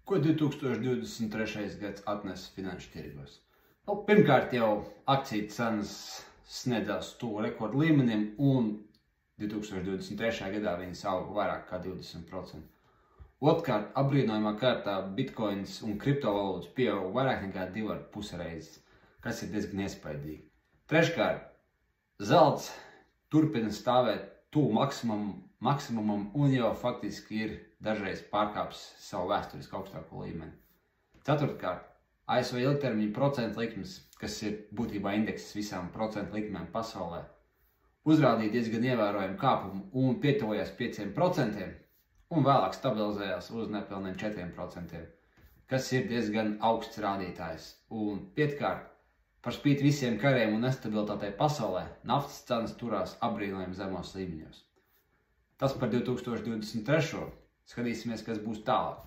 Ko 2023. gads atnesa finanšu tirgos? Pirmkārt jau akciju cenas sniedzās tuvu rekordu līmenim, un 2023. gadā viņas auga vairāk kā 20%. Otrkārt, apbrīnojamā kārtā bitcoins un kriptovalūtas pieauga vairāk nekā 2,5 reizes, kas ir diezgan iespaidīgi. Treškārt, zelts turpina stāvēt tuvu maksimumam un jau faktiski ir dažreiz pārkāpis savu vēsturiski augstāko līmeni. Ceturtkārt, ASV ilgtermiņa procentu likmes, kas ir būtībā indekses visām procentu likmēm pasaulē, uzrādīja diezgan ievērojumu kāpumu un pietuvojās 5%, un vēlāk stabilizējās uz nepilniem 4%, kas ir diezgan augsts rādītājs. Un piektkārt, par spīti visiem kariem un nestabilitātei pasaulē, naftas cenas turās apbrīnojami zemos līmeņos. Tas par 2023. Skatīsimies, kas būs tālāk.